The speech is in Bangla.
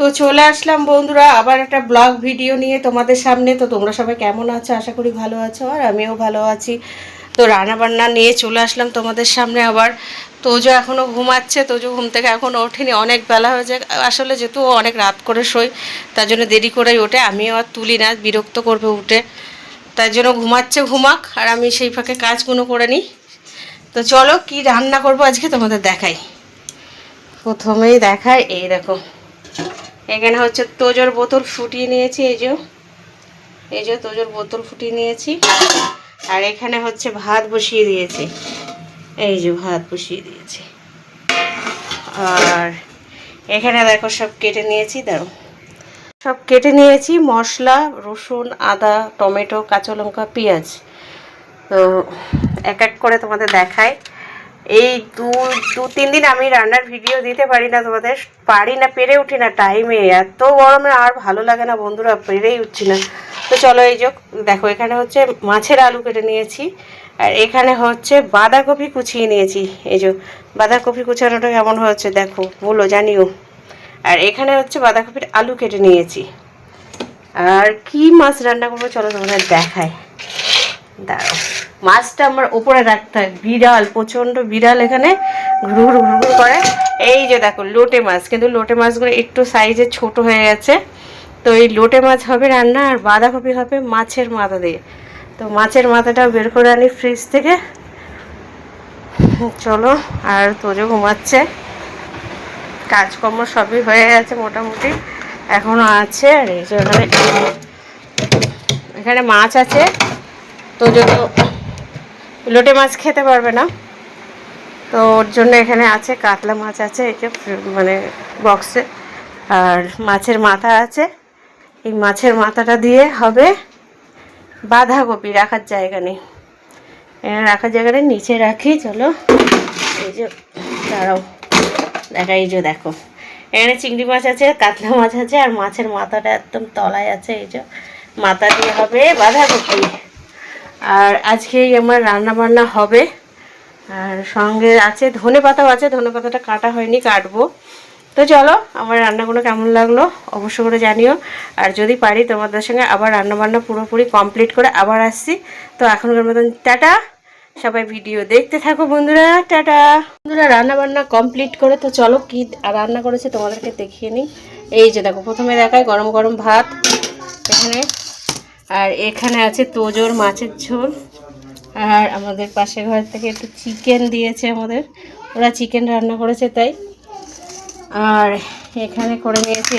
তো চলে আসলাম বন্ধুরা আবার একটা ব্লগ ভিডিও নিয়ে তোমাদের সামনে। তো তোমরা সবাই কেমন আছো? আশা করি ভালো আছো, আর আমিও ভালো আছি। তো রান্নাবান্না নিয়ে চলে আসলাম তোমাদের সামনে আবার। তোজো এখনও ঘুমাচ্ছে, তোজো ঘুম থেকে এখনও ওঠেনি, অনেক বেলা হয়ে যায়। আসলে যেহেতু অনেক রাত করে শোয়, তার জন্য দেরি করেই ওঠে। আমিও আর তুলি না, বিরক্ত করবে উঠে, তার জন্য ঘুমাচ্ছে, ঘুমাক, আর আমি সেই ফাঁকে কাজগুলো করে নিই। তো চলো কি রান্না করবো আজকে তোমাদের দেখাই। প্রথমেই দেখাই, এই দেখো এখানে হচ্ছে তোজোর বোতল ফুটিয়ে নিয়েছি, এই যে তোজোর বোতল ফুটিয়ে নিয়েছি। আর এখানে হচ্ছে ভাত বসিয়ে দিয়েছি, এই যে ভাত বসিয়ে দিয়েছি। আর এখানে দেখো সব কেটে নিয়েছি, দাঁড়ো সব কেটে নিয়েছি, মশলা, রসুন, আদা, টমেটো, কাঁচা লঙ্কা, পেঁয়াজ। তো এক এক করে তোমাদের দেখাই। এই দু তিন দিন আমি রান্নার ভিডিও দিতে পারি না তোমাদের, পেরে উঠি না টাইমে, এত গরমে আর ভালো লাগে না বন্ধুরা, পেরেই উঠছি না। তো চলো এই যে দেখো এখানে হচ্ছে মাছের আলু কেটে নিয়েছি, আর এখানে হচ্ছে বাঁধাকপি কুচিয়ে নিয়েছি। এই যে বাঁধাকপি কুচানোটা কেমন হচ্ছে দেখো, বলো জানিও। আর এখানে হচ্ছে বাঁধাকপির আলু কেটে নিয়েছি। আর কি মাছ রান্না করবো চলো তোমাদের দেখায়, দাঁড়াও। মাছটা আমার ওপরে রাখতে হয়, বিড়াল, প্রচণ্ড বিড়াল এখানে ঘুর ঘুর করে। এই যে দেখো লোটে মাছ, কিন্তু লোটে মাছগুলো একটু সাইজে ছোট হয়ে গেছে। তো এই লোটে মাছ হবে রান্না, আর বাঁধাকপি হবে মাছের মাথা দিয়ে। তো মাছের মাথাটাও বের করে আনি ফ্রিজ থেকে। চলো, আর তোজো ঘুমাচ্ছে, কাজকর্ম সবই হয়ে গেছে মোটামুটি, এখনও আছে। আর এই যে এখানে মাছ আছে, তোজো তো লোটে মাছ খেতে পারবে না, তো ওর জন্য এখানে আছে কাতলা মাছ আছে, এই যে মানে বক্সে। আর মাছের মাথা আছে, এই মাছের মাথাটা দিয়ে হবে বাঁধাকপি। রাখার জায়গা নেই, রাখার জায়গা নেই, নিচে রাখি। চলো এই যে দাঁড়াও দেখা, এই যে দেখো এখানে চিংড়ি মাছ আছে, কাতলা মাছ আছে, আর মাছের মাথাটা একদম তলায় আছে। এই যে মাথা দিয়ে হবে বাঁধাকপি। আর আজকেই আমার রান্না বান্না হবে। আর সঙ্গে আছে ধনে পাতাও আছে, ধনে পাতাটা কাটা হয়নি, কাটবো। তো চলো, আমার রান্নাগুলো কেমন লাগলো অবশ্য করে জানিও। আর যদি পারি তোমাদের সঙ্গে আবার রান্নাবান্না পুরোপুরি কমপ্লিট করে আবার আসছি। তো এখনকার মতন টাটা, সবাই ভিডিও দেখতে থাকো বন্ধুরা, টাটা। বন্ধুরা রান্নাবান্না কমপ্লিট করে তো চলো কি রান্না করেছে তোমাদেরকে দেখিয়ে নিই। এই যে দেখো প্রথমে দেখায় গরম গরম ভাত এখানে, আর এখানে আছে তোজোর মাছের ঝোল। আর আমাদের পাশের ঘর থেকে একটু চিকেন দিয়েছে আমাদের, ওরা চিকেন রান্না করেছে তাই। আর এখানে করে নিয়েছি